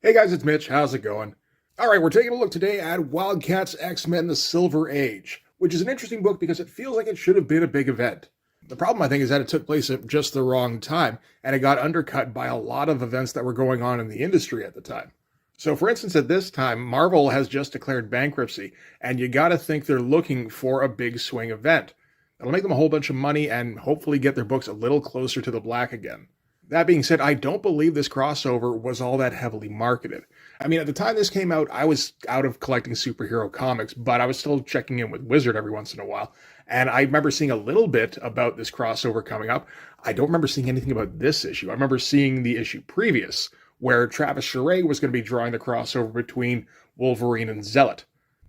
Hey guys, it's Mitch. How's it going? All right, we're taking a look today at Wildcats X-Men The Silver Age, which is an interesting book because it feels like it should have been a big event. The problem, I think, is that it took place at just the wrong time, and it got undercut by a lot of events that were going on in the industry at the time. So, for instance, at this time, Marvel has just declared bankruptcy, and you gotta think they're looking for a big swing event. That'll make them a whole bunch of money and hopefully get their books a little closer to the black again. That being said, I don't believe this crossover was all that heavily marketed. I mean, at the time this came out, I was out of collecting superhero comics, but I was still checking in with Wizard every once in a while. And I remember seeing a little bit about this crossover coming up. I don't remember seeing anything about this issue. I remember seeing the issue previous, where Travis Charest was going to be drawing the crossover between Wolverine and Zealot.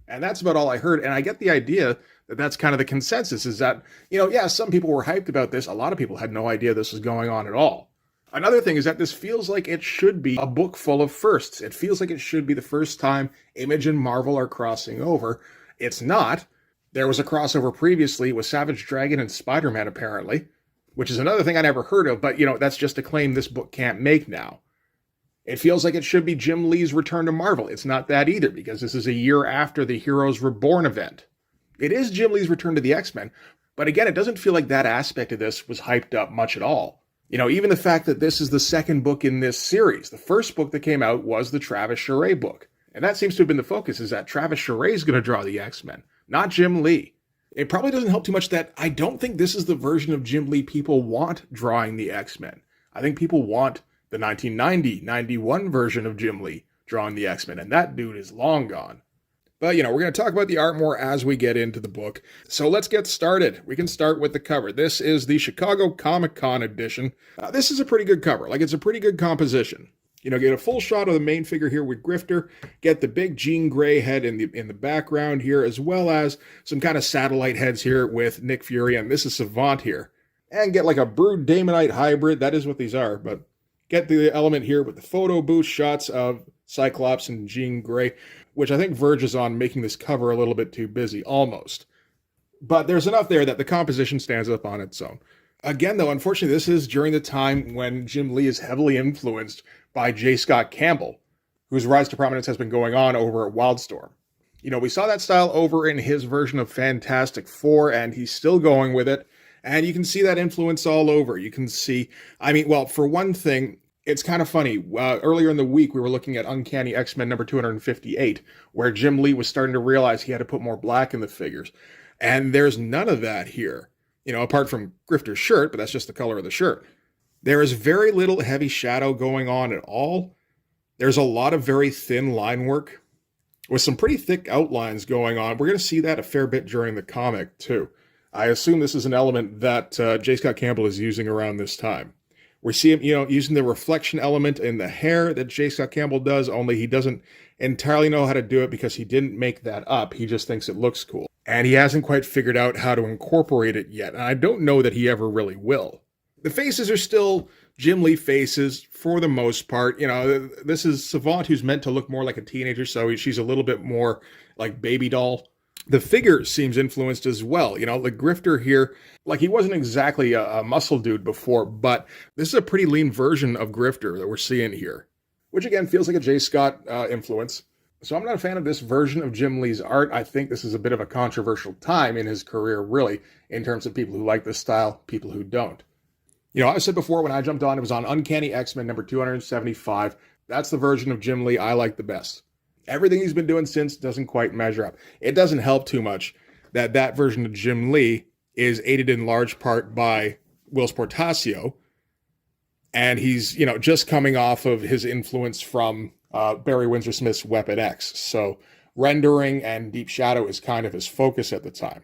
And that's about all I heard. And I get the idea that that's kind of the consensus, is that, yeah, some people were hyped about this. A lot of people had no idea this was going on at all. Another thing is that this feels like it should be a book full of firsts. It feels like it should be the first time Image and Marvel are crossing over. It's not. There was a crossover previously with Savage Dragon and Spider-Man, apparently, which is another thing I never heard of, but, that's just a claim this book can't make now. It feels like it should be Jim Lee's return to Marvel. It's not that either, because this is a year after the Heroes Reborn event. It is Jim Lee's return to the X-Men, but again, it doesn't feel like that aspect of this was hyped up much at all. Even the fact that this is the second book in this series. The first book that came out was the Travis Charest book. And that seems to have been the focus, is that Travis Charest is going to draw the X-Men, not Jim Lee. It probably doesn't help too much that I don't think this is the version of Jim Lee people want drawing the X-Men. I think people want the 1990-91 version of Jim Lee drawing the X-Men, and that dude is long gone. But, we're going to talk about the art more as we get into the book. So let's get started. We can start with the cover. This is the Chicago Comic-Con edition. This is a pretty good cover. It's a pretty good composition. Get a full shot of the main figure here with Grifter, get the big Jean Grey head in the background here, as well as some kind of satellite heads here with Nick Fury and Mrs. Savant here. And get a Brood Damonite hybrid. That is what these are, but get the element here with the photo booth shots of Cyclops and Jean Grey, which I think verges on making this cover a little bit too busy, almost. But there's enough there that the composition stands up on its own. Again, though, unfortunately, this is during the time when Jim Lee is heavily influenced by J. Scott Campbell, whose rise to prominence has been going on over at Wildstorm. We saw that style over in his version of Fantastic Four, and he's still going with it. And you can see that influence all over. You can see, for one thing, it's kind of funny. Earlier in the week, we were looking at Uncanny X-Men number 258, where Jim Lee was starting to realize he had to put more black in the figures. And there's none of that here, apart from Grifter's shirt, but that's just the color of the shirt. There is very little heavy shadow going on at all. There's a lot of very thin line work with some pretty thick outlines going on. We're going to see that a fair bit during the comic, too. I assume this is an element that J. Scott Campbell is using around this time. We see him, using the reflection element in the hair that J. Scott Campbell does, only he doesn't entirely know how to do it because he didn't make that up. He just thinks it looks cool. And he hasn't quite figured out how to incorporate it yet. And I don't know that he ever really will. The faces are still Jim Lee faces for the most part. This is Savant, who's meant to look more like a teenager, so she's a little bit more like baby doll. The figure seems influenced as well. The Grifter here, he wasn't exactly a muscle dude before, but this is a pretty lean version of Grifter that we're seeing here, which again feels like a J. Scott influence. So I'm not a fan of this version of Jim Lee's art. I think this is a bit of a controversial time in his career, really, in terms of people who like this style, people who don't. I said before when I jumped on, it was on Uncanny X-Men number 275. That's the version of Jim Lee I like the best. Everything he's been doing since doesn't quite measure up. It doesn't help too much that version of Jim Lee is aided in large part by Whilce Portacio. And he's, just coming off of his influence from Barry Windsor Smith's Weapon X. So rendering and deep shadow is kind of his focus at the time.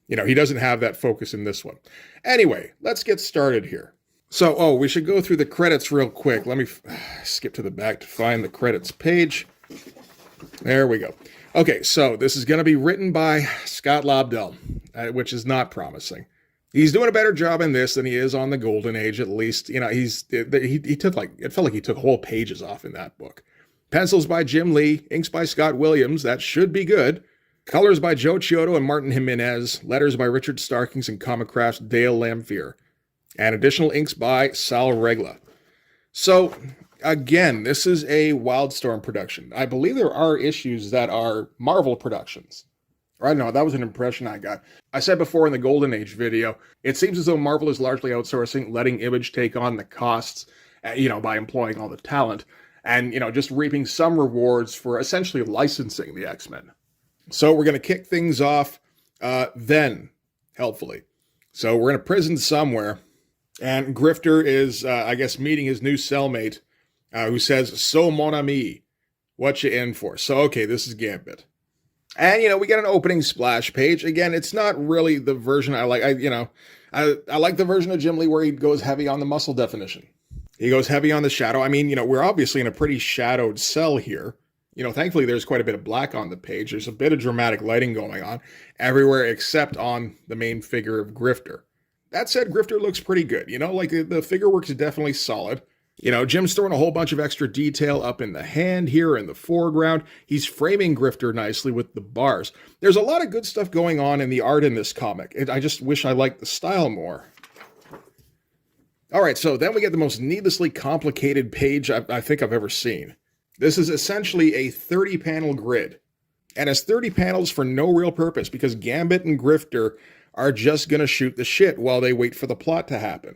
He doesn't have that focus in this one. Anyway, let's get started here. So, we should go through the credits real quick. Let me skip to the back to find the credits page. There we go. Okay, so this is going to be written by Scott Lobdell, which is not promising. He's doing a better job in this than he is on the Golden Age, at least. He took it felt like he took whole pages off in that book. Pencils by Jim Lee, inks by Scott Williams, that should be good. Colors by Joe Chiodo and Martin Jimenez, letters by Richard Starkings and Comicraft's Dale Lamphere, and additional inks by Sal Regla. So, Again, this is a Wildstorm production. I believe there are issues that are Marvel productions. I don't know, that was an impression I got. I said before in the Golden Age video, it seems as though Marvel is largely outsourcing, letting Image take on the costs, by employing all the talent, and, just reaping some rewards for essentially licensing the X-Men. So we're going to kick things off then, helpfully. So we're in a prison somewhere, and Grifter is, meeting his new cellmate, who says, "So mon ami, what you in for?" So, okay, this is Gambit. And, we get an opening splash page. Again, it's not really the version I like. I like the version of Jim Lee where he goes heavy on the muscle definition. He goes heavy on the shadow. I mean, we're obviously in a pretty shadowed cell here. Thankfully, there's quite a bit of black on the page. There's a bit of dramatic lighting going on everywhere except on the main figure of Grifter. That said, Grifter looks pretty good. The figure work is definitely solid. Jim's throwing a whole bunch of extra detail up in the hand here in the foreground. He's framing Grifter nicely with the bars. There's a lot of good stuff going on in the art in this comic. I just wish I liked the style more. All right, so then we get the most needlessly complicated page I think I've ever seen. This is essentially a 30-panel grid. And it's 30 panels for no real purpose because Gambit and Grifter are just going to shoot the shit while they wait for the plot to happen.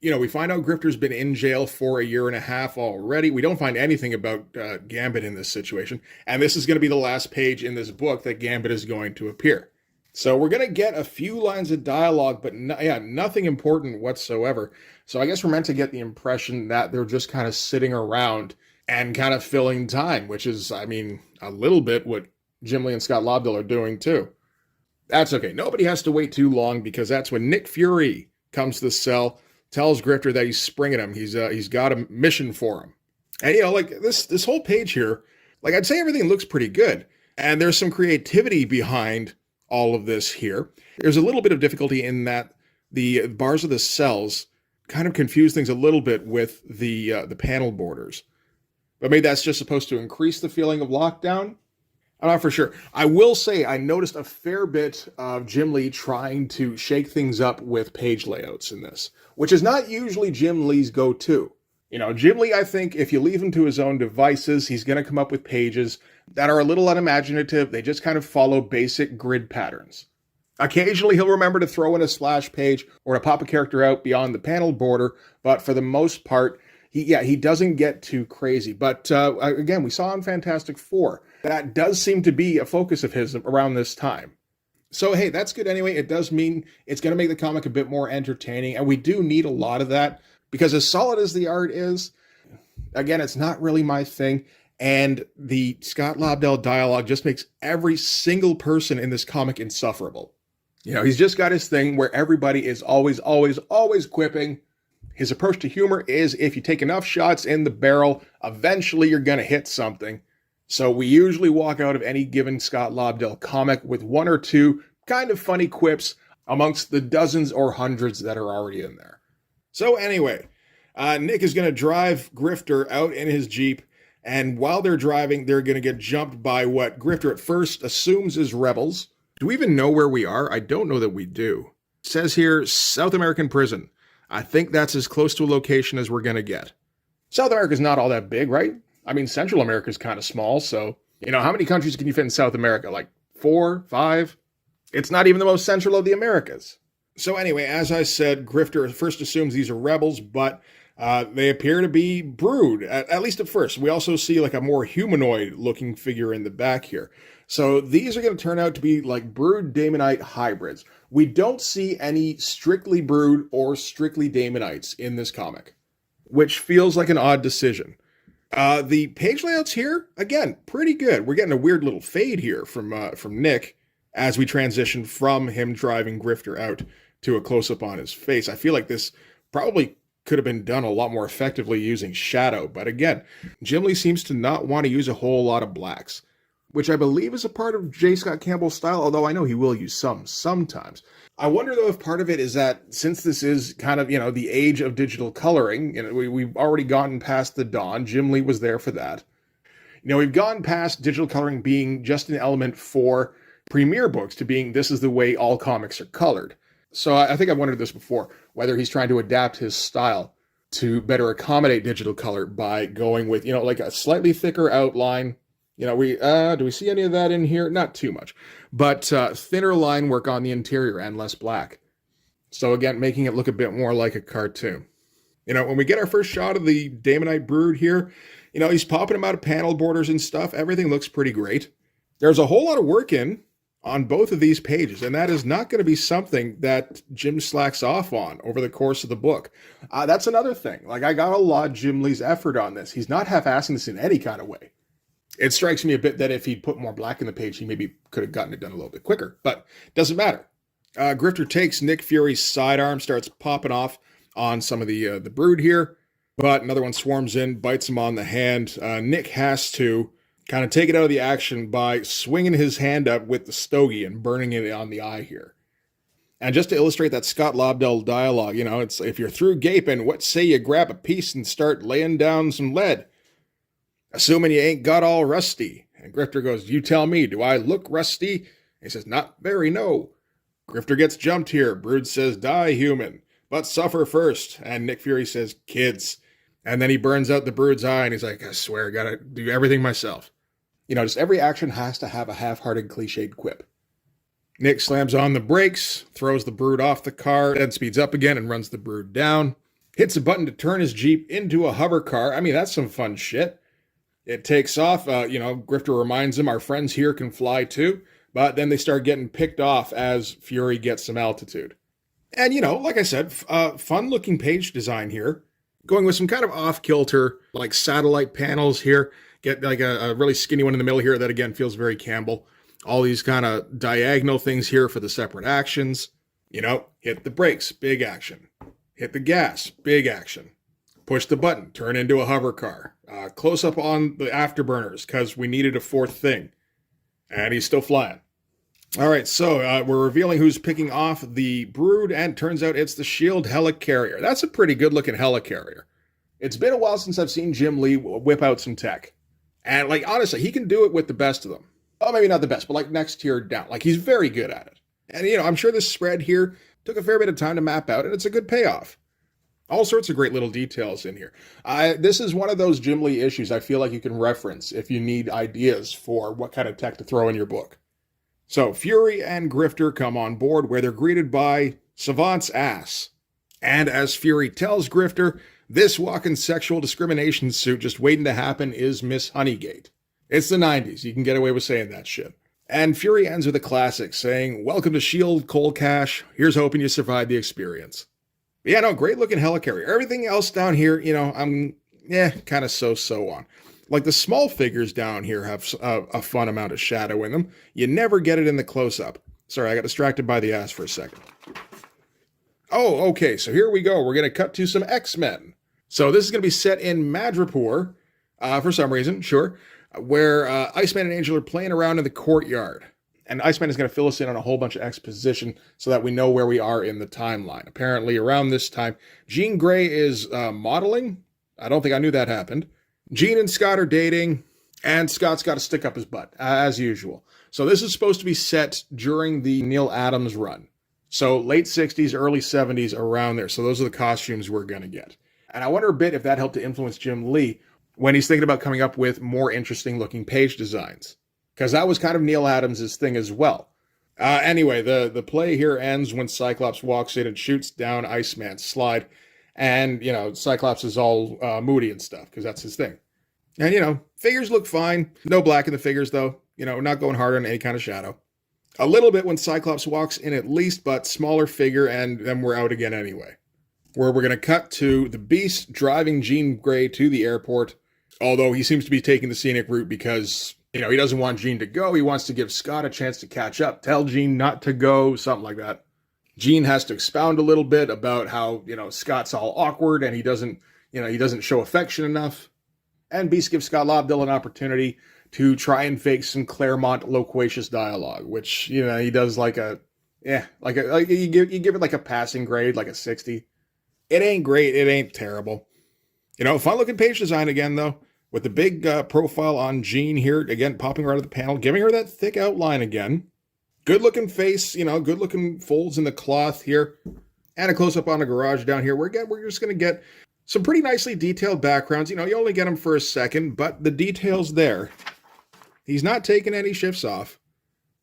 We find out Grifter's been in jail for a year and a half already. We don't find anything about Gambit in this situation. And this is going to be the last page in this book that Gambit is going to appear. So we're going to get a few lines of dialogue, but nothing important whatsoever. So I guess we're meant to get the impression that they're just kind of sitting around and kind of filling time, which is, a little bit what Jim Lee and Scott Lobdell are doing too. That's okay. Nobody has to wait too long because that's when Nick Fury comes to the cell, tells Grifter that he's springing him. He's got a mission for him. And, this whole page here, I'd say everything looks pretty good. And there's some creativity behind all of this here. There's a little bit of difficulty in that the bars of the cells kind of confuse things a little bit with the panel borders. But maybe that's just supposed to increase the feeling of lockdown. I'm not for sure. I will say I noticed a fair bit of Jim Lee trying to shake things up with page layouts in this, which is not usually Jim Lee's go-to. Jim Lee, I think, if you leave him to his own devices, he's going to come up with pages that are a little unimaginative. They just kind of follow basic grid patterns. Occasionally, he'll remember to throw in a splash page or to pop a character out beyond the panel border, but for the most part, he doesn't get too crazy. But again, we saw in Fantastic Four, that does seem to be a focus of his around this time. So, hey, that's good anyway. It does mean it's going to make the comic a bit more entertaining, and we do need a lot of that, because as solid as the art is, again, it's not really my thing, and the Scott Lobdell dialogue just makes every single person in this comic insufferable. He's just got his thing where everybody is always quipping. His approach to humor is if you take enough shots in the barrel, eventually you're going to hit something. So we usually walk out of any given Scott Lobdell comic with one or two kind of funny quips amongst the dozens or hundreds that are already in there. So anyway, Nick is going to drive Grifter out in his Jeep, and while they're driving, they're going to get jumped by what Grifter at first assumes is rebels. Do we even know where we are? I don't know that we do. It says here, South American prison. I think that's as close to a location as we're going to get. South America's not all that big, right? Central America's kind of small, so, how many countries can you fit in South America? 4, 5? It's not even the most central of the Americas. So anyway, as I said, Grifter first assumes these are rebels, but they appear to be Brood, at least at first. We also see a more humanoid-looking figure in the back here. So these are going to turn out to be Brood Daemonite hybrids. We don't see any strictly Brood or strictly Daemonites in this comic, which feels like an odd decision. The page layouts here, again, pretty good. We're getting a weird little fade here from Nick as we transition from him driving Grifter out to a close-up on his face. I feel like this probably could have been done a lot more effectively using shadow, but again, Jim Lee seems to not want to use a whole lot of blacks, which I believe is a part of J. Scott Campbell's style, although I know he will use some sometimes. I wonder, though, if part of it is that since this is kind of, the age of digital coloring, we've already gotten past the dawn. Jim Lee was there for that. We've gone past digital coloring being just an element for premiere books to being this is the way all comics are colored. So I think I've wondered this before, whether he's trying to adapt his style. to better accommodate digital color by going with, like a slightly thicker outline. Do we see any of that in here? Not too much, but thinner line work on the interior and less black. So again, making it look a bit more like a cartoon. When we get our first shot of the Damonite brood here, he's popping them out of panel borders and stuff. Everything looks pretty great. There's a whole lot of work on both of these pages, and that is not going to be something that Jim slacks off on over the course of the book. That's another thing. Like, I got to laud Jim Lee's effort on this. He's not half-assing this in any kind of way. It strikes me a bit that if he'd put more black in the page, he maybe could have gotten it done a little bit quicker, but it doesn't matter. Grifter takes Nick Fury's sidearm, starts popping off on some of the brood here, but another one swarms in, bites him on the hand. Nick has to kind of take it out of the action by swinging his hand up with the stogie and burning it on the eye here. And just to illustrate that Scott Lobdell dialogue, it's, if you're through gaping, what say you grab a piece and start laying down some lead? Assuming you ain't got all rusty. And Grifter goes, you tell me, do I look rusty? And he says, not very, no. Grifter gets jumped here. Brood says, die, human, but suffer first. And Nick Fury says, kids. And then he burns out the brood's eye, and he's like, I swear, I gotta do everything myself. Just every action has to have a half-hearted, cliched quip. Nick slams on the brakes, throws the brood off the car, then speeds up again and runs the brood down. Hits a button to turn his Jeep into a hover car. I mean, that's some fun shit. It takes off. Grifter reminds him our friends here can fly too, but then they start getting picked off as Fury gets some altitude. And, like I said, fun-looking page design here. Going with some kind of off-kilter, like satellite panels here. Get like a really skinny one in the middle here that, again, feels very Campbell. All these kind of diagonal things here for the separate actions. Hit the brakes, big action. Hit the gas, big action. Push the button, turn into a hover car. Close up on the afterburners, because we needed a fourth thing. And he's still flying. All right, so we're revealing who's picking off the brood, and turns out it's the SHIELD helicarrier. That's a pretty good-looking helicarrier. It's been a while since I've seen Jim Lee whip out some tech. And, honestly, he can do it with the best of them. Well, maybe not the best, but, next tier down. He's very good at it. And, I'm sure this spread here took a fair bit of time to map out, and it's a good payoff. All sorts of great little details in here. This is one of those Jim Lee issues I feel like you can reference if you need ideas for what kind of tech to throw in your book. So Fury and Grifter come on board, where they're greeted by Savant's ass. And as Fury tells Grifter, this walking sexual discrimination suit just waiting to happen is Miss Honeygate. It's the 90s. You can get away with saying that shit. And Fury ends with a classic, saying, welcome to S.H.I.E.L.D., Cold Cash. Here's hoping you survive the experience. But yeah, no, great looking helicarrier. Everything else down here, I'm, kind of so on. The small figures down here have a fun amount of shadow in them. You never get it in the close-up. Sorry, I got distracted by the ass for a second. Oh, okay, so here we go. We're going to cut to some X-Men. So this is going to be set in Madripoor, for some reason, sure, where Iceman and Angel are playing around in the courtyard. And Iceman is going to fill us in on a whole bunch of exposition so that we know where we are in the timeline. Apparently, around this time, Jean Grey is modeling. I don't think I knew that happened. Jean and Scott are dating, and Scott's got to stick up his butt, as usual. So this is supposed to be set during the Neil Adams run. So late 60s, early 70s, around there. So those are the costumes we're going to get. And I wonder a bit if that helped to influence Jim Lee when he's thinking about coming up with more interesting looking page designs. Because that was kind of Neil Adams' thing as well. Anyway, the play here ends when Cyclops walks in and shoots down Iceman's slide. And, Cyclops is all moody and stuff, because that's his thing. And, figures look fine. No black in the figures, though. Not going hard on any kind of shadow. A little bit when Cyclops walks in at least, but smaller figure, and then we're out again anyway. Where we're going to cut to the Beast driving Jean Grey to the airport, although he seems to be taking the scenic route because, he doesn't want Jean to go. He wants to give Scott a chance to catch up, tell Jean not to go, something like that. Jean has to expound a little bit about how, Scott's all awkward and he doesn't show affection enough. And Beast gives Scott Lobdell an opportunity to try and fake some Claremont loquacious dialogue, which, he does you give it a passing grade, like a 60. It ain't great. It ain't terrible. Fun looking page design again, though, with the big profile on Jean here, again, popping her out of the panel, giving her that thick outline again. Good looking face, good looking folds in the cloth here, and a close up on a garage down here. We're just going to get Some pretty nicely detailed backgrounds. You know, you only get them for a second, but the detail's there. He's not taking any shifts off.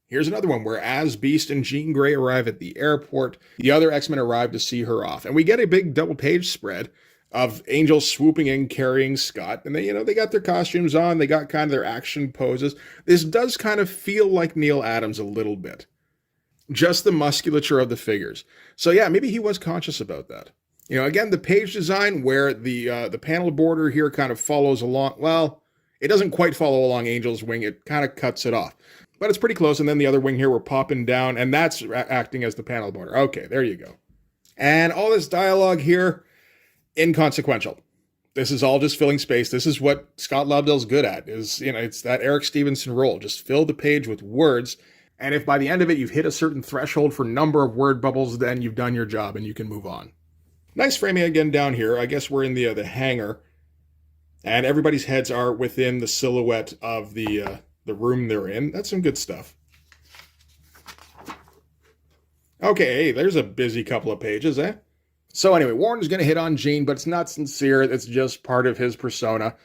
Here's another one where as Beast and Jean Grey arrive at the airport, the other X-Men arrive to see her off. And we get a big double-page spread of Angel swooping in, carrying Scott. And they got their costumes on. They got kind of their action poses. This does kind of feel like Neil Adams a little bit. Just the musculature of the figures. So yeah, maybe he was conscious about that. You know, again, the page design where the panel border here kind of follows along. Well, it doesn't quite follow along Angel's wing. It kind of cuts it off. But it's pretty close. And then the other wing here, we're popping down, and that's acting as the panel border. Okay, there you go. And all this dialogue here, inconsequential. This is all just filling space. This is what Scott Lobdell's good at, is, you know, it's that Eric Stevenson role. Just fill the page with words. And if by the end of it you've hit a certain threshold for number of word bubbles, then you've done your job and you can move on. Nice framing again down here. I guess we're in the hangar. And everybody's heads are within the silhouette of the room they're in. That's some good stuff. Okay, hey, there's a busy couple of pages, eh? So anyway, Warren's going to hit on Jean, but it's not sincere. It's just part of his persona.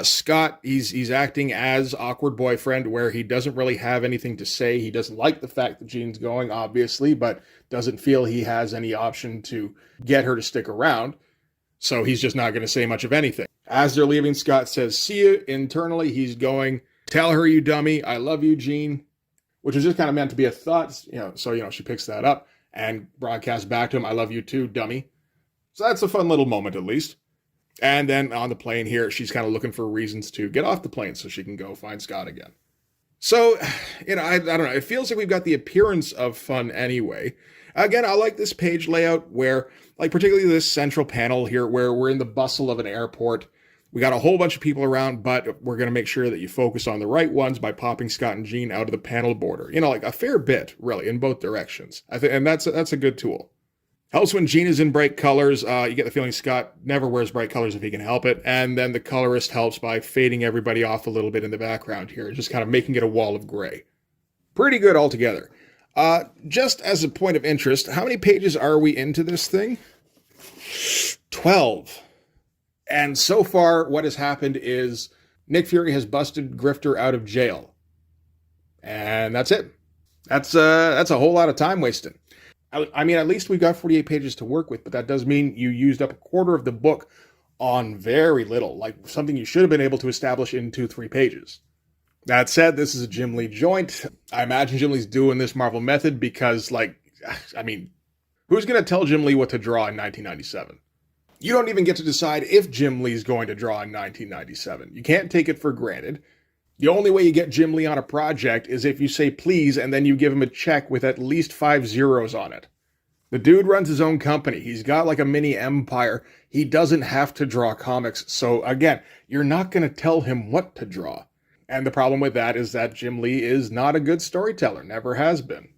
Scott, he's acting as awkward boyfriend where he doesn't really have anything to say. He doesn't like the fact that Jean's going, obviously, but doesn't feel he has any option to get her to stick around. So he's just not going to say much of anything. As they're leaving, Scott says, "See you." Internally, he's going, "Tell her, you dummy. I love you, Jean," which is just kind of meant to be a thought. So she picks that up and broadcasts back to him, "I love you too, dummy." So that's a fun little moment, at least. And then on the plane here, she's kind of looking for reasons to get off the plane so she can go find Scott again. So, I don't know. It feels like we've got the appearance of fun anyway. Again, I like this page layout where, like particularly this central panel here, where we're in the bustle of an airport. We got a whole bunch of people around, but we're going to make sure that you focus on the right ones by popping Scott and Jean out of the panel border. Like a fair bit, really, in both directions. And that's a good tool. Helps when Jean is in bright colors. You get the feeling Scott never wears bright colors if he can help it. And then the colorist helps by fading everybody off a little bit in the background here, just kind of making it a wall of gray. Pretty good altogether. Just as a point of interest, how many pages are we into this thing? 12. And so far, what has happened is Nick Fury has busted Grifter out of jail. And that's it. That's a whole lot of time wasted. I mean, at least we've got 48 pages to work with, but that does mean you used up a quarter of the book on very little, like something you should have been able to establish in 2-3 pages. That said, this is a Jim Lee joint. I imagine Jim Lee's doing this Marvel method because, who's going to tell Jim Lee what to draw in 1997? You don't even get to decide if Jim Lee's going to draw in 1997. You can't take it for granted. The only way you get Jim Lee on a project is if you say please and then you give him a check with at least 5 zeros on it. The dude runs his own company. He's got like a mini empire. He doesn't have to draw comics. So again, you're not going to tell him what to draw. And the problem with that is that Jim Lee is not a good storyteller, never has been.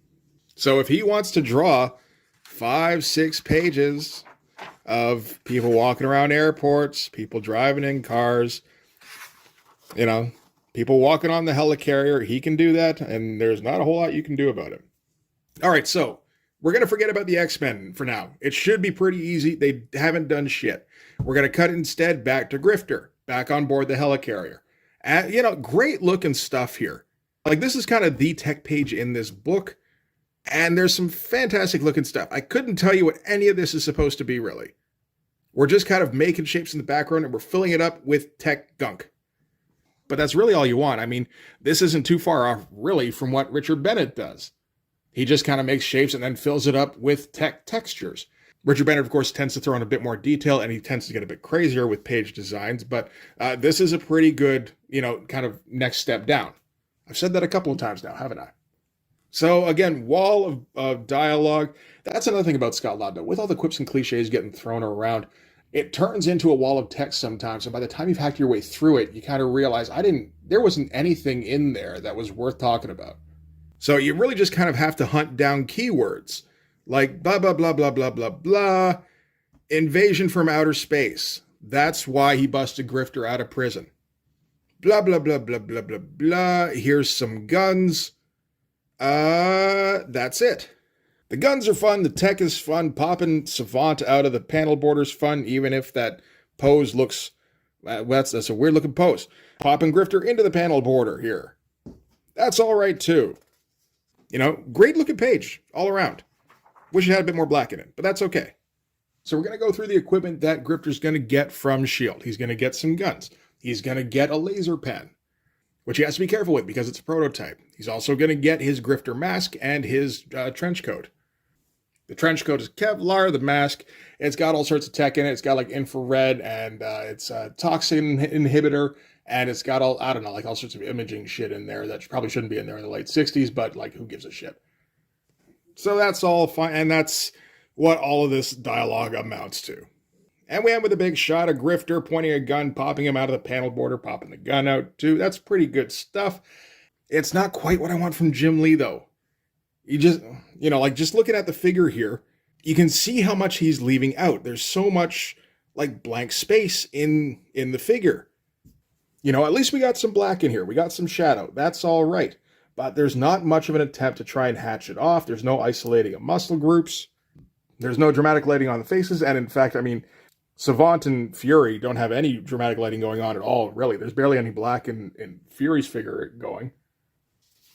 So if he wants to draw 5-6 pages of people walking around airports, people driving in cars, people walking on the helicarrier, he can do that, and there's not a whole lot you can do about it. All right, so we're going to forget about the X-Men for now. It should be pretty easy. They haven't done shit. We're going to cut instead back to Grifter, back on board the helicarrier. And, great looking stuff here. Like, this is kind of the tech page in this book, and there's some fantastic looking stuff. I couldn't tell you what any of this is supposed to be, really. We're just kind of making shapes in the background, and we're filling it up with tech gunk. But that's really all you want. I mean, this isn't too far off, really, from what Richard Bennett does. He just kind of makes shapes and then fills it up with tech textures. Richard Bennett, of course, tends to throw in a bit more detail, and he tends to get a bit crazier with page designs, but this is a pretty good, kind of next step down. I've said that a couple of times now, haven't I? So, again, wall of dialogue. That's another thing about Scott Lobdell. With all the quips and cliches getting thrown around, it turns into a wall of text sometimes, and by the time you've hacked your way through it, you kind of realize there wasn't anything in there that was worth talking about. So you really just kind of have to hunt down keywords, like blah, blah, blah, blah, blah, blah, blah, invasion from outer space. That's why he busted Grifter out of prison. Blah, blah, blah, blah, blah, blah, blah. Here's some guns. That's it. The guns are fun. The tech is fun. Popping Savant out of the panel border's fun, even if that pose looks, that's a weird looking pose. Popping Grifter into the panel border here. That's all right too. You know, great looking page all around. Wish it had a bit more black in it, but that's okay. So we're going to go through the equipment that Grifter's going to get from S.H.I.E.L.D. He's going to get some guns. He's going to get a laser pen, which he has to be careful with because it's a prototype. He's also going to get his Grifter mask and his trench coat. The trench coat is Kevlar, the mask, it's got all sorts of tech in it. It's got like infrared and it's a toxin inhibitor. And it's got all, I don't know, like all sorts of imaging shit in there that probably shouldn't be in there in the late 60s, but like who gives a shit? So that's all fine. And that's what all of this dialogue amounts to. And we end with a big shot of Grifter pointing a gun, popping him out of the panel border, popping the gun out too. That's pretty good stuff. It's not quite what I want from Jim Lee though. You just, you know, like just looking at the figure here, you can see how much he's leaving out. There's so much like blank space in the figure. You know, at least we got some black in here. We got some shadow. That's all right. But there's not much of an attempt to try and hatch it off. There's no isolating of muscle groups. There's no dramatic lighting on the faces. And in fact, I mean, Savant and Fury don't have any dramatic lighting going on at all, really. There's barely any black in Fury's figure going.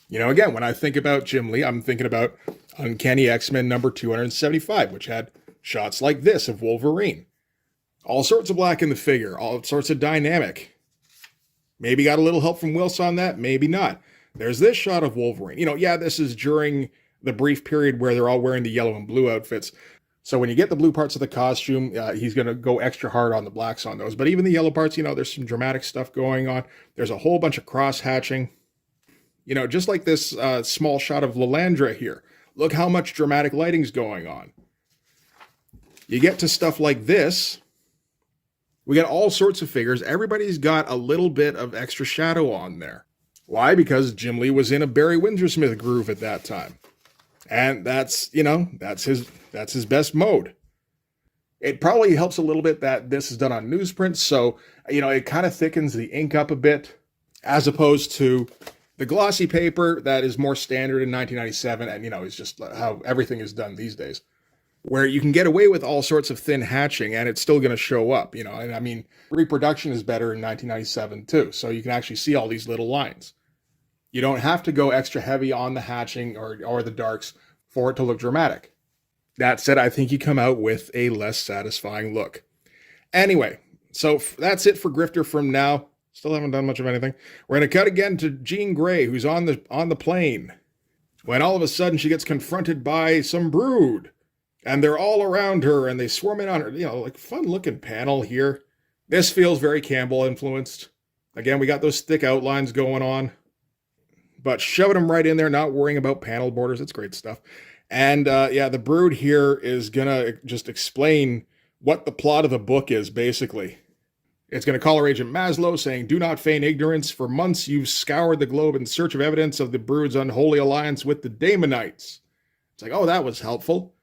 You know, again, when I think about Jim Lee, I'm thinking about Uncanny X-Men number 275, which had shots like this of Wolverine. All sorts of black in the figure, all sorts of dynamic. Maybe got a little help from Wilson on that, maybe not. There's this shot of Wolverine. You know, yeah, this is during the brief period where they're all wearing the yellow and blue outfits. So when you get the blue parts of the costume, he's going to go extra hard on the blacks on those. But even the yellow parts, you know, there's some dramatic stuff going on. There's a whole bunch of cross-hatching. You know, just like this small shot of Lilandra here. Look how much dramatic lighting's going on. You get to stuff like this. We got all sorts of figures. Everybody's got a little bit of extra shadow on there. Why? Because Jim Lee was in a Barry Windsor-Smith groove at that time. And that's, you know, that's his best mode. It probably helps a little bit that this is done on newsprint. So, you know, it kind of thickens the ink up a bit as opposed to the glossy paper that is more standard in 1997, and, you know, is just how everything is done these days, where you can get away with all sorts of thin hatching and it's still going to show up, you know. And I mean, reproduction is better in 1997 too, so you can actually see all these little lines. You don't have to go extra heavy on the hatching or the darks for it to look dramatic. That said, I think you come out with a less satisfying look. Anyway, so that's it for Grifter from now. Still haven't done much of anything. We're going to cut again to Jean Grey, who's on the plane, when all of a sudden she gets confronted by some brood. And they're all around her, and they swarm in on her. You know, like, fun-looking panel here. This feels very Campbell-influenced. Again, we got those thick outlines going on. But shoving them right in there, not worrying about panel borders. It's great stuff. And, yeah, the brood here is going to just explain what the plot of the book is, basically. It's going to call her Agent Maslow, saying, "Do not feign ignorance. For months you've scoured the globe in search of evidence of the brood's unholy alliance with the Damonites." It's like, oh, that was helpful.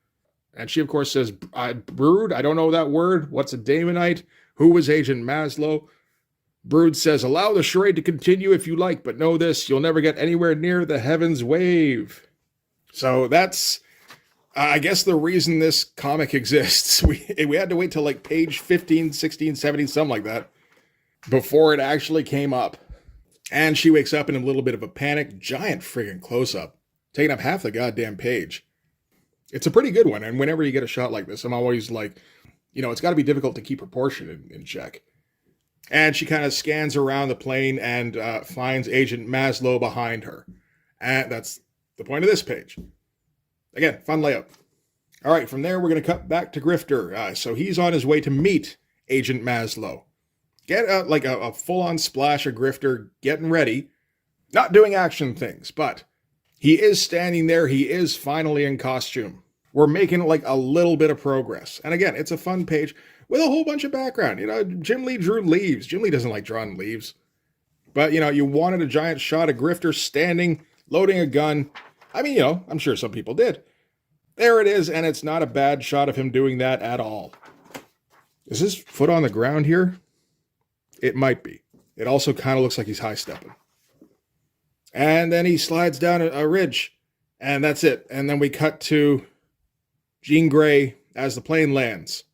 And she, of course, says, "Brood? I don't know that word. What's a Damonite? Who was Agent Maslow?" Brood says, "Allow the charade to continue if you like, but know this, you'll never get anywhere near the heavens wave." So that's, I guess, the reason this comic exists. We had to wait till like page 15, 16, 17, something like that, before it actually came up. And she wakes up in a little bit of a panic. Giant friggin' close-up, taking up half the goddamn page. It's a pretty good one, and whenever you get a shot like this, I'm always like, you know, it's got to be difficult to keep proportion in check. And she kind of scans around the plane and finds Agent Maslow behind her. And that's the point of this page. Again, fun layout. All right, from there, we're going to cut back to Grifter. So he's on his way to meet Agent Maslow. Get like a full-on splash of Grifter getting ready. Not doing action things, but he is standing there. He is finally in costume. We're making like a little bit of progress. And again, it's a fun page with a whole bunch of background. You know, Jim Lee drew leaves. Jim Lee doesn't like drawing leaves. But, you know, you wanted a giant shot of Grifter standing, loading a gun. I mean, you know, I'm sure some people did. There it is, and it's not a bad shot of him doing that at all. Is his foot on the ground here? It might be. It also kind of looks like he's high-stepping. And then he slides down a ridge, and that's it. And then we cut to Jean Grey as the plane lands.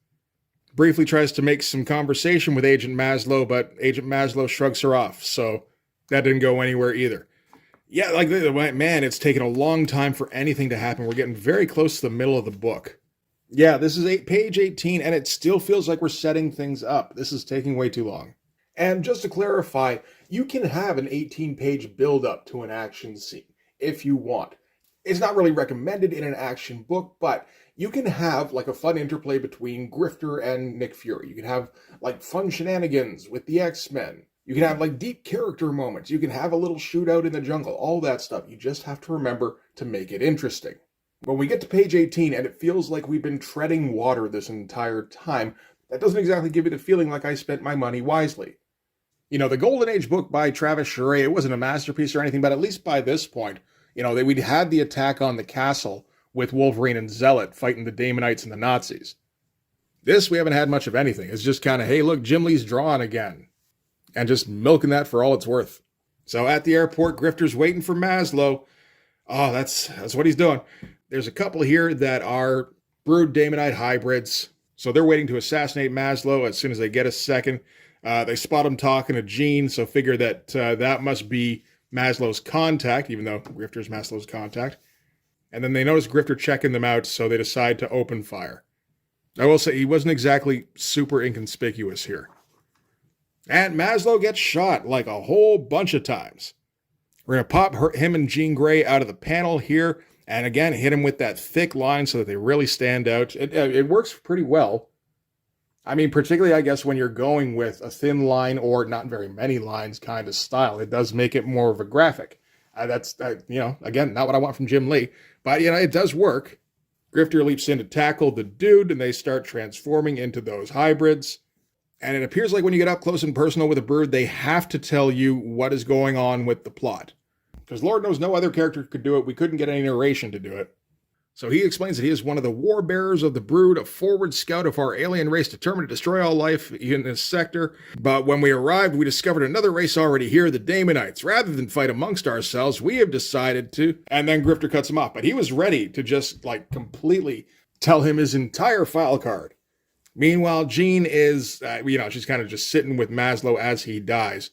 briefly tries to make some conversation with Agent Maslow, but Agent Maslow shrugs her off, so that didn't go anywhere either. Yeah, like, man, it's taken a long time for anything to happen. We're getting very close to the middle of the book. Yeah, this is page 18, and it still feels like we're setting things up. This is taking way too long. And just to clarify, you can have an 18-page build-up to an action scene if you want. It's not really recommended in an action book, but you can have like a fun interplay between Grifter and Nick Fury. You can have like fun shenanigans with the X-Men. You can have like deep character moments. You can have a little shootout in the jungle, all that stuff. You just have to remember to make it interesting. When we get to page 18 and it feels like we've been treading water this entire time, that doesn't exactly give you the feeling like I spent my money wisely. You know, the Golden Age book by Travis Charest, it wasn't a masterpiece or anything, but at least by this point, you know, we'd had the attack on the castle with Wolverine and Zealot fighting the Damonites and the Nazis. This, we haven't had much of anything. It's just kind of, hey, look, Jim Lee's drawn again. And just milking that for all it's worth. So at the airport, Grifter's waiting for Maslow. Oh, that's what he's doing. There's a couple here that are Brood Damonite hybrids. So they're waiting to assassinate Maslow as soon as they get a second. They spot him talking to Jean, so figure that that must be Maslow's contact, even though Grifter's Maslow's contact. And then they notice Grifter checking them out, so they decide to open fire. I will say he wasn't exactly super inconspicuous here. And Maslow gets shot like a whole bunch of times. We're going to pop him and Jean Grey out of the panel here, and again, hit him with that thick line so that they really stand out. It works pretty well. I mean, particularly, I guess, when you're going with a thin line or not very many lines kind of style. It does make it more of a graphic. That's, again, not what I want from Jim Lee. But, it does work. Grifter leaps in to tackle the dude, and they start transforming into those hybrids. And it appears like when you get up close and personal with a bird, they have to tell you what is going on with the plot. Because Lord knows no other character could do it. We couldn't get any narration to do it. So he explains that he is one of the war bearers of the Brood, a forward scout of our alien race determined to destroy all life in this sector. But when we arrived, we discovered another race already here, the Damonites. Rather than fight amongst ourselves, we have decided to... And then Grifter cuts him off. But he was ready to just, completely tell him his entire file card. Meanwhile, Jean is, she's kind of just sitting with Maslow as he dies.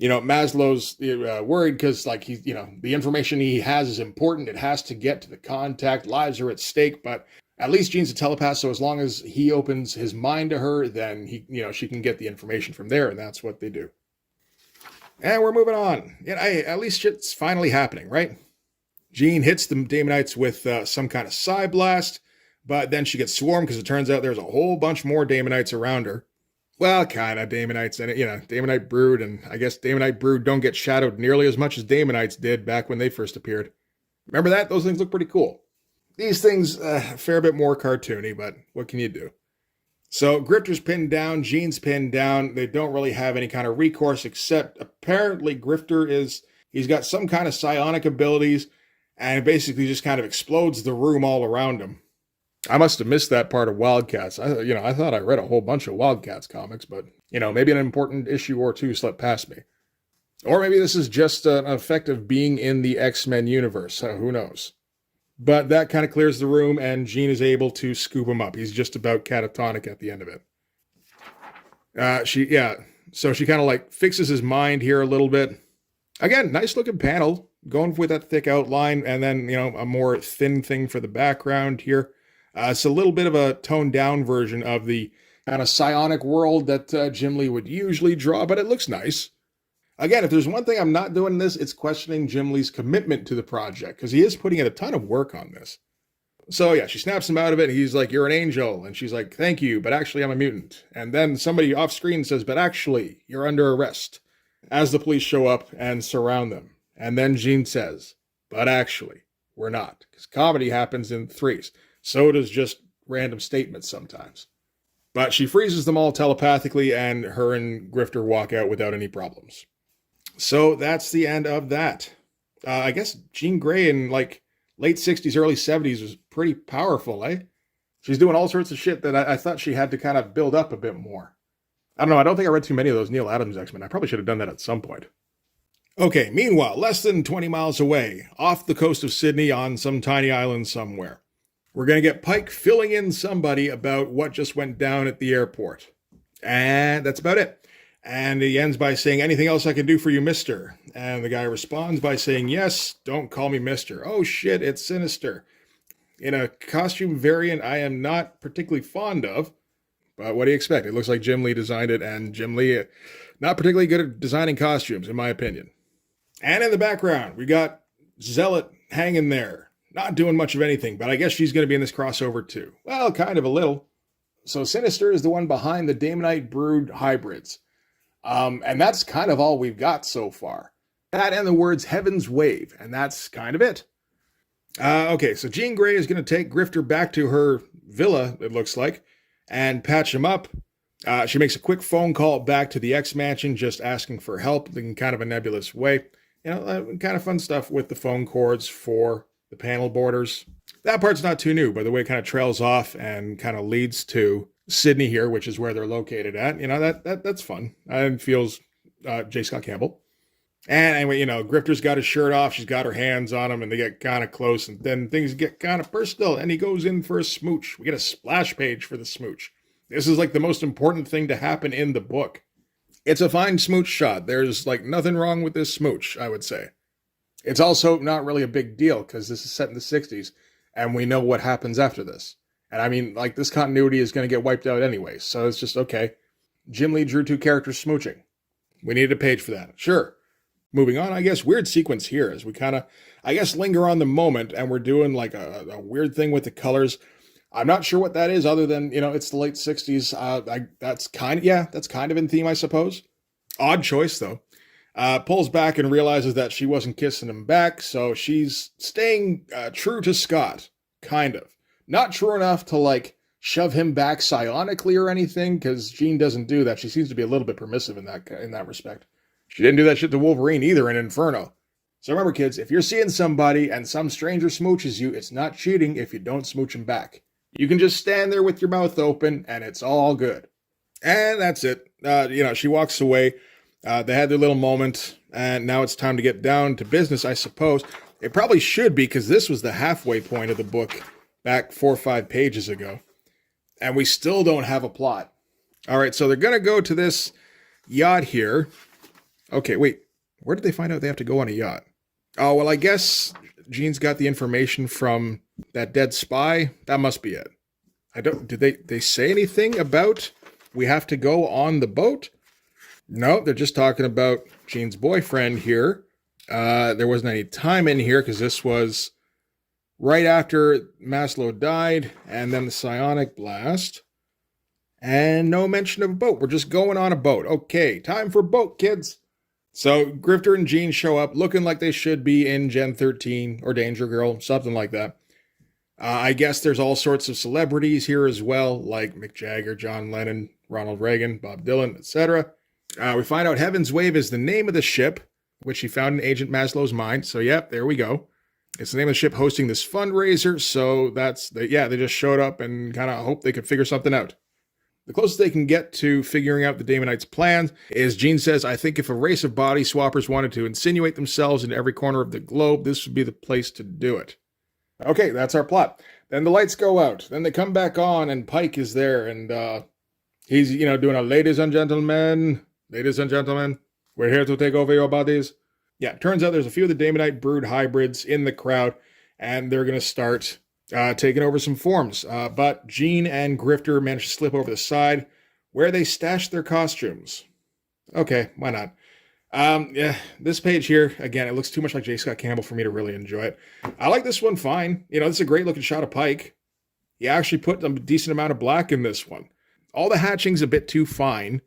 Maslow's worried because, the information he has is important. It has to get to the contact. Lives are at stake, but at least Jean's a telepath, so as long as he opens his mind to her, then she can get the information from there, and that's what they do. And we're moving on. At least shit's finally happening, right? Jean hits the Damonites with some kind of psi blast. But then she gets swarmed because it turns out there's a whole bunch more Damonites around her. Well, kind of Damonites and Damonite Brood, and I guess Damonite Brood don't get shadowed nearly as much as Damonites did back when they first appeared. Remember that? Those things look pretty cool. These things, a fair bit more cartoony, but what can you do? So Grifter's pinned down, Jean's pinned down. They don't really have any kind of recourse, except apparently Grifter he's got some kind of psionic abilities, and it basically just kind of explodes the room all around him. I must have missed that part of Wildcats. I thought I read a whole bunch of Wildcats comics, but, maybe an important issue or two slipped past me. Or maybe this is just an effect of being in the X-Men universe. Who knows? But that kind of clears the room, and Jean is able to scoop him up. He's just about catatonic at the end of it. So she kind of fixes his mind here a little bit. Again, nice looking panel, going with that thick outline, and then, a more thin thing for the background here. It's a little bit of a toned down version of the kind of psionic world that Jim Lee would usually draw, but it looks nice. Again, if there's one thing I'm not doing in this, it's questioning Jim Lee's commitment to the project, because he is putting in a ton of work on this. So yeah, she snaps him out of it. He's like, "You're an angel." And she's like, "Thank you, but actually I'm a mutant." And then somebody off screen says, "But actually, you're under arrest," as the police show up and surround them. And then Jean says, "But actually, we're not," because comedy happens in threes. So does just random statements sometimes. But she freezes them all telepathically, and her and Grifter walk out without any problems. So that's the end of that. I guess Jean Grey in late 60s, early 70s was pretty powerful, eh? She's doing all sorts of shit that I thought she had to kind of build up a bit more. I don't know, I don't think I read too many of those Neil Adams X-Men. I probably should have done that at some point. Okay, meanwhile, less than 20 miles away, off the coast of Sydney on some tiny island somewhere. We're going to get Pike filling in somebody about what just went down at the airport. And that's about it. And he ends by saying, anything else I can do for you, mister? And the guy responds by saying, yes, don't call me mister. Oh shit, it's Sinister. In a costume variant I am not particularly fond of. But what do you expect? It looks like Jim Lee designed it, and Jim Lee, not particularly good at designing costumes, in my opinion. And in the background, we got Zealot hanging there. Not doing much of anything, but I guess she's going to be in this crossover too. Well, kind of a little. So Sinister is the one behind the Daemonite Brood hybrids. And that's kind of all we've got so far. That and the words Heaven's Wave, and that's kind of it. Okay, so Jean Grey is going to take Grifter back to her villa, it looks like, and patch him up. She makes a quick phone call back to the X-Mansion, just asking for help in kind of a nebulous way. You know, kind of fun stuff with the phone cords for the panel borders. That part's not too new, by the way. It kind of trails off and kind of leads to Sydney here, which is where they're located at. You know, that's fun. It feels J. Scott Campbell. And anyway, you know, Grifter's got his shirt off. She's got her hands on him, and they get kind of close. And then things get kind of personal, and he goes in for a smooch. We get a splash page for the smooch. This is like the most important thing to happen in the book. It's a fine smooch shot. There's like nothing wrong with this smooch, I would say. It's also not really a big deal because this is set in the 60s, and we know what happens after this. And I mean, like, this continuity is going to get wiped out anyway, so it's just, okay. Jim Lee drew 2 characters smooching. We needed a page for that. Sure. Moving on, I guess, weird sequence here as we kind of, I guess, linger on the moment, and we're doing like a weird thing with the colors. I'm not sure what that is other than, you know, it's the late 60s. That's kind of in theme, I suppose. Odd choice, though. Pulls back and realizes that she wasn't kissing him back, so she's staying true to Scott, kind of. Not true enough to, like, shove him back psionically or anything, because Jean doesn't do that. She seems to be a little bit permissive in that respect. She didn't do that shit to Wolverine either in Inferno. So remember, kids, if you're seeing somebody and some stranger smooches you, it's not cheating if you don't smooch him back. You can just stand there with your mouth open, and it's all good. And that's it. You know, she walks away. They had their little moment, and now it's time to get down to business, I suppose. It probably should be, because this was the halfway point of the book back 4 or 5 pages ago. And we still don't have a plot. All right, so they're going to go to this yacht here. Okay, wait. Where did they find out they have to go on a yacht? Oh, well, I guess Jean's got the information from that dead spy. That must be it. Did they say anything about we have to go on the boat? No, they're just talking about Jean's boyfriend here. There wasn't any time in here because this was right after Maslow died and then the psionic blast. And no mention of a boat. We're just going on a boat. Okay, time for boat, kids. So Grifter and Jean show up looking like they should be in Gen 13 or Danger Girl, something like that. I guess there's all sorts of celebrities here as well, like Mick Jagger, John Lennon, Ronald Reagan, Bob Dylan, etc. We find out Heaven's Wave is the name of the ship, which he found in Agent Maslow's mind. So, yep, there we go. It's the name of the ship hosting this fundraiser. So they just showed up and kind of hoped they could figure something out. The closest they can get to figuring out the Daemonites' plans is Jean says, I think if a race of body swappers wanted to insinuate themselves into every corner of the globe, this would be the place to do it. Okay, that's our plot. Then the lights go out. Then they come back on and Pike is there and he's, doing a ladies and gentlemen, we're here to take over your bodies. Yeah, it turns out there's a few of the Daemonite Brood hybrids in the crowd and they're going to start taking over some forms. But Jean and Grifter manage to slip over the side where they stashed their costumes. Okay, why not? Yeah, this page here, again, it looks too much like J. Scott Campbell for me to really enjoy it. I like this one fine. This is a great looking shot of Pike. He actually put a decent amount of black in this one. All the hatching's a bit too fine.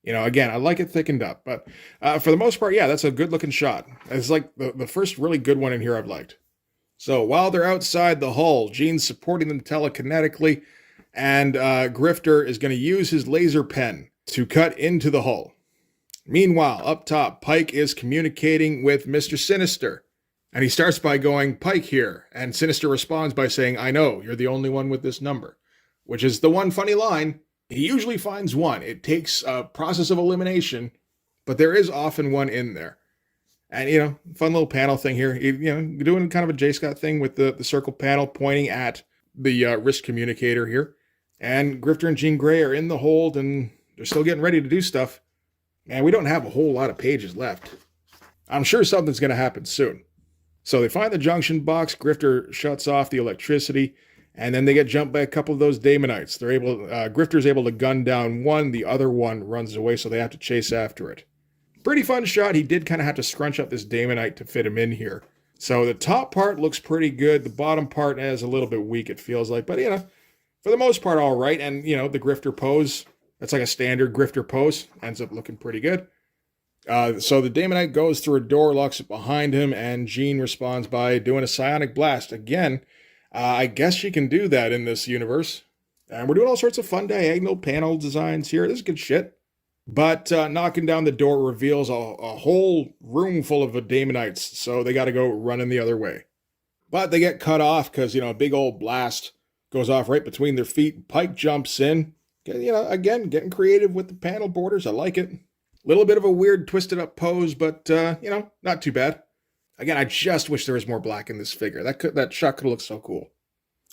Again, I like it thickened up. But for the most part, yeah, that's a good looking shot. It's like the first really good one in here I've liked. So while they're outside the hull, Jean's supporting them telekinetically, and Grifter is going to use his laser pen to cut into the hull. Meanwhile, up top, Pike is communicating with Mr. Sinister, and he starts by going, Pike here, and Sinister responds by saying, I know, you're the only one with this number, which is the one funny line. He usually finds one. It takes a process of elimination, but there is often one in there. And, fun little panel thing here. Doing kind of a J. Scott thing with the circle panel pointing at the risk communicator here. And Grifter and Jean Grey are in the hold, and they're still getting ready to do stuff. And we don't have a whole lot of pages left. I'm sure something's going to happen soon. So they find the junction box. Grifter shuts off the electricity, and then they get jumped by a couple of those Daemonites. Grifter's able to gun down one. The other one runs away, so they have to chase after it. Pretty fun shot. He did kind of have to scrunch up this Daemonite to fit him in here. So the top part looks pretty good. The bottom part is a little bit weak, it feels like. But, for the most part, all right. And, the Grifter pose, that's like a standard Grifter pose, ends up looking pretty good. So the Daemonite goes through a door, locks it behind him, and Jean responds by doing a psionic blast. Again, I guess she can do that in this universe. And we're doing all sorts of fun diagonal panel designs here. This is good shit. But knocking down the door reveals a whole room full of Daemonites, so they got to go running the other way. But they get cut off because, a big old blast goes off right between their feet. Pike jumps in. Again, getting creative with the panel borders. I like it. Little bit of a weird twisted up pose, but, not too bad. Again, I just wish there was more black in this figure. That shot could look so cool.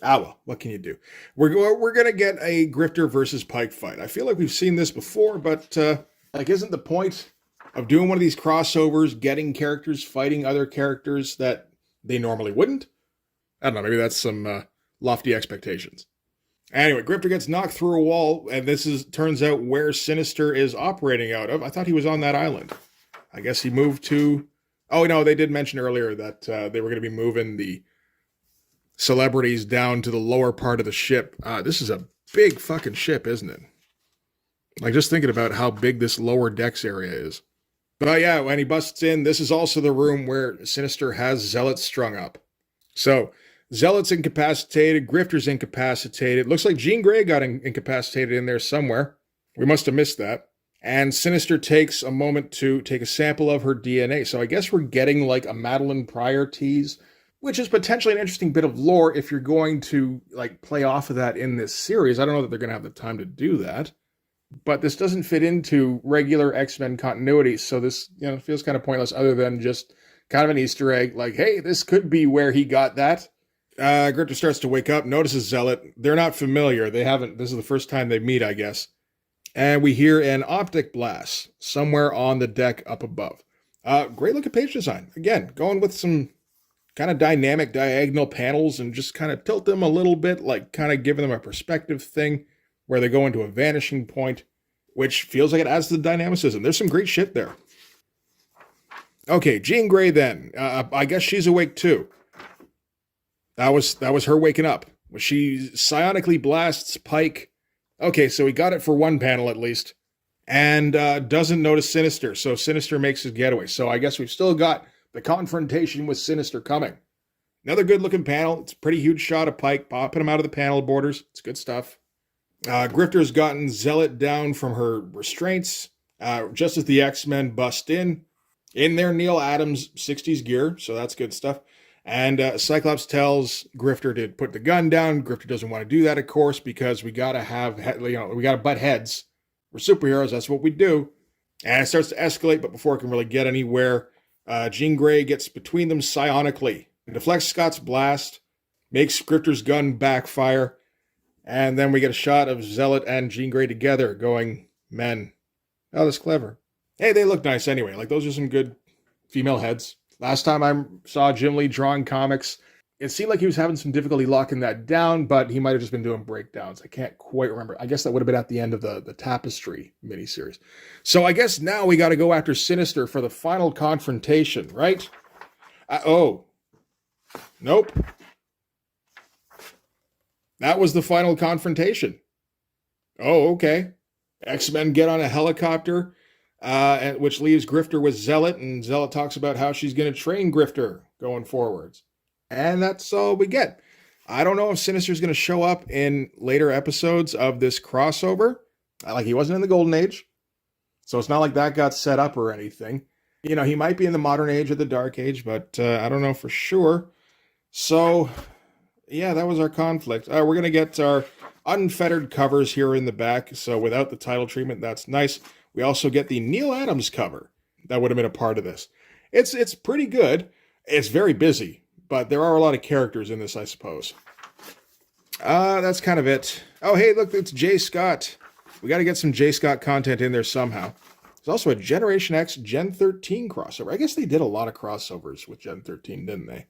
Ah, well, what can you do? We're going to get a Grifter versus Pike fight. I feel like we've seen this before, but, isn't the point of doing one of these crossovers getting characters fighting other characters that they normally wouldn't? I don't know, maybe that's some lofty expectations. Anyway, Grifter gets knocked through a wall, and turns out where Sinister is operating out of. I thought he was on that island. I guess he moved to... Oh, no, they did mention earlier that they were going to be moving the celebrities down to the lower part of the ship. This is a big fucking ship, isn't it? Just thinking about how big this lower decks area is. But yeah, when he busts in, this is also the room where Sinister has Zealots strung up. So, Zealot's incapacitated, Grifter's incapacitated. Looks like Jean Grey got incapacitated in there somewhere. We must have missed that. And Sinister takes a moment to take a sample of her DNA. So I guess we're getting a Madeline Pryor tease, which is potentially an interesting bit of lore if you're going to play off of that in this series. I don't know that they're going to have the time to do that. But this doesn't fit into regular X-Men continuity, so this feels kind of pointless other than just kind of an Easter egg. Hey, this could be where he got that. Grifter starts to wake up, notices Zealot. They're not familiar. This is the first time they meet, I guess. And we hear an optic blast somewhere on the deck up above. Great looking page design. Again, going with some kind of dynamic diagonal panels and just kind of tilt them a little bit, kind of giving them a perspective thing where they go into a vanishing point, which feels like it adds to the dynamicism. There's some great shit there. Okay, Jean Grey then. I guess she's awake too. That was her waking up. She psionically blasts Pike. Okay, so he got it for one panel at least. And doesn't notice Sinister. So Sinister makes his getaway. So I guess we've still got the confrontation with Sinister coming. Another good looking panel. It's a pretty huge shot of Pike popping him out of the panel borders. It's good stuff. Grifter's gotten Zealot down from her restraints. Just as the X-Men bust in their Neil Adams 60s gear. So that's good stuff. And Cyclops tells Grifter to put the gun down. Grifter doesn't want to do that, of course, because we got to butt heads. We're superheroes. That's what we do. And it starts to escalate, but before it can really get anywhere, Jean Grey gets between them psionically, deflects Scott's blast, makes Grifter's gun backfire, and then we get a shot of Zealot and Jean Grey together going, men. Oh, that's clever. Hey, they look nice anyway. Those are some good female heads. Last time I saw Jim Lee drawing comics, it seemed like he was having some difficulty locking that down, but he might have just been doing breakdowns. I can't quite remember. I guess that would have been at the end of the Tapestry miniseries. So I guess now we got to go after Sinister for the final confrontation, right? Oh. Nope. That was the final confrontation. Oh, okay. X-Men get on a helicopter, which leaves Grifter with Zealot, and Zealot talks about how she's going to train Grifter going forwards. And that's all we get. I don't know if Sinister's going to show up in later episodes of this crossover. He wasn't in the Golden Age, so it's not like that got set up or anything. He might be in the Modern Age or the Dark Age, but I don't know for sure. So, yeah, that was our conflict. We're going to get our unfettered covers here in the back, so without the title treatment, that's nice. We also get the Neil Adams cover. That would have been a part of this. It's pretty good. It's very busy, but there are a lot of characters in this, I suppose. That's kind of it. Oh, hey, look, it's J. Scott. We got to get some J. Scott content in there somehow. There's also a Generation X Gen 13 crossover. I guess they did a lot of crossovers with Gen 13, didn't they?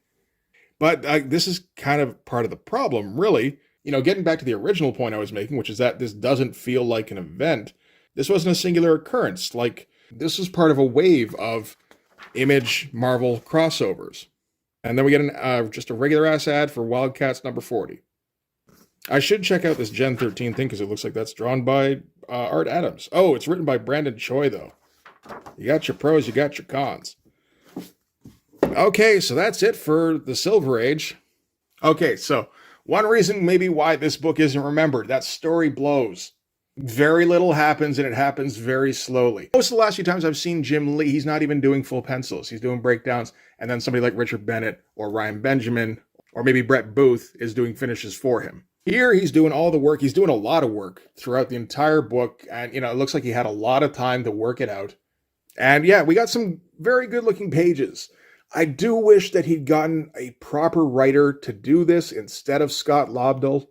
But this is kind of part of the problem, really. You know, getting back to the original point I was making, which is that this doesn't feel like an event. This wasn't a singular occurrence. Like, this was part of a wave of Image Marvel crossovers. And then we get just a regular-ass ad for Wildcats number 40. I should check out this Gen 13 thing because it looks like that's drawn by Art Adams. Oh, it's written by Brandon Choi, though. You got your pros, you got your cons. Okay, so that's it for the Silver Age. Okay, so one reason maybe why this book isn't remembered, that story blows. Very little happens, and it happens very slowly. Most of the last few times I've seen Jim Lee, he's not even doing full pencils. He's doing breakdowns, and then somebody like Richard Bennett or Ryan Benjamin or maybe Brett Booth is doing finishes for him. Here, he's doing all the work. He's doing a lot of work throughout the entire book, and, you know, it looks like he had a lot of time to work it out. And, yeah, we got some very good-looking pages. I do wish that he'd gotten a proper writer to do this instead of Scott Lobdell.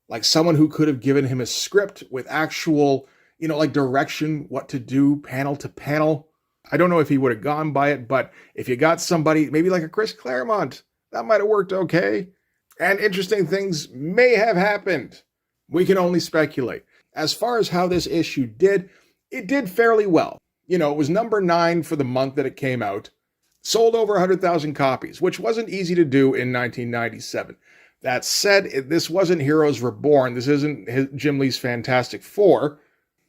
Like someone who could have given him a script with actual, you know, like direction, what to do, panel to panel. I don't know if he would have gone by it, but if you got somebody, maybe like a Chris Claremont, that might have worked okay. And interesting things may have happened. We can only speculate. As far as how this issue did, it did fairly well. You know, it was number 9 for the month that it came out. Sold over 100,000 copies, which wasn't easy to do in 1997. That said, this wasn't Heroes Reborn. This isn't Jim Lee's Fantastic Four,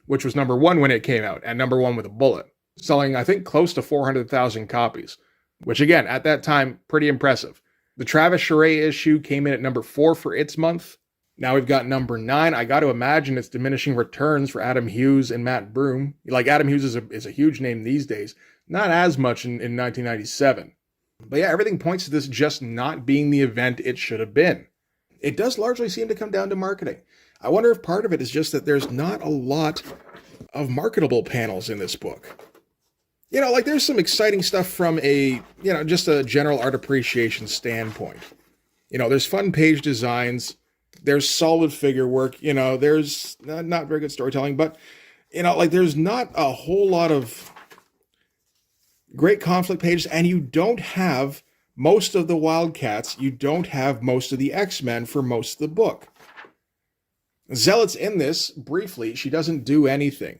which was number 1 when it came out, and number 1 with a bullet. Selling, I think, close to 400,000 copies, which again, at that time, pretty impressive. The Travis Charest issue came in at number 4 for its month. Now we've got number 9. I got to imagine it's diminishing returns for Adam Hughes and Matt Broom. Like, Adam Hughes is a huge name these days. Not as much in 1997. But yeah, everything points to this just not being the event it should have been. It does largely seem to come down to marketing. I wonder if part of it is just that there's not a lot of marketable panels in this book. You know, like there's some exciting stuff from just a general art appreciation standpoint. You know, there's fun page designs. There's solid figure work. You know, there's not very good storytelling, but, you know, like there's not a whole lot of great conflict pages, and you don't have most of the Wildcats. You don't have most of the X-Men for most of the book. Zealot's in this, briefly. She doesn't do anything.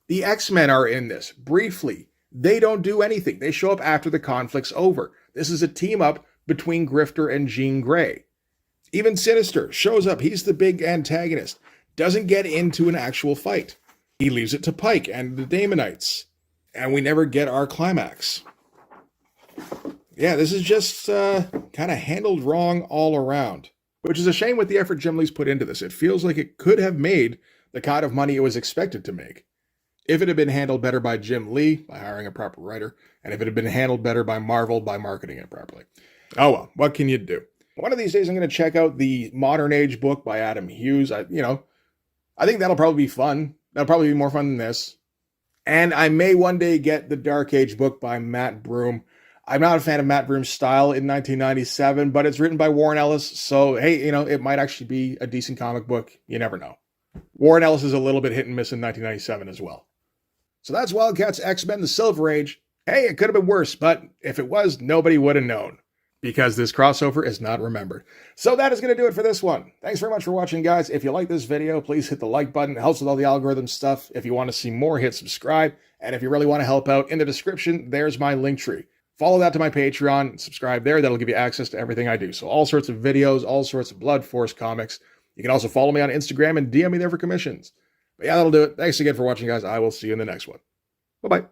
The X-Men are in this, briefly. They don't do anything. They show up after the conflict's over. This is a team-up between Grifter and Jean Grey. Even Sinister shows up. He's the big antagonist. Doesn't get into an actual fight. He leaves it to Pike and the Daemonites. And we never get our climax. Yeah, this is just kind of handled wrong all around. Which is a shame with the effort Jim Lee's put into this. It feels like it could have made the kind of money it was expected to make. If it had been handled better by Jim Lee, by hiring a proper writer, and if it had been handled better by Marvel, by marketing it properly. Oh well, what can you do? One of these days I'm going to check out the Modern Age book by Adam Hughes. I think that'll probably be fun. That'll probably be more fun than this. And I may one day get the Dark Age book by Matt Broom. I'm not a fan of Matt Broom's style in 1997, but it's written by Warren Ellis, so hey, it might actually be a decent comic book. You never know. Warren Ellis is a little bit hit and miss in 1997 as well. So that's Wildcats X-Men The Silver Age. Hey, it could have been worse, but if it was, nobody would have known, because this crossover is not remembered. So that is going to do it for this one. Thanks very much for watching, guys. If you like this video, please hit the like button. It helps with all the algorithm stuff. If you want to see more, hit subscribe. And if you really want to help out, in the description, there's my link tree. Follow that to my Patreon, subscribe there. That'll give you access to everything I do. So all sorts of videos, all sorts of Blood Force comics. You can also follow me on Instagram and DM me there for commissions. But yeah, that'll do it. Thanks again for watching, guys. I will see you in the next one. Bye-bye.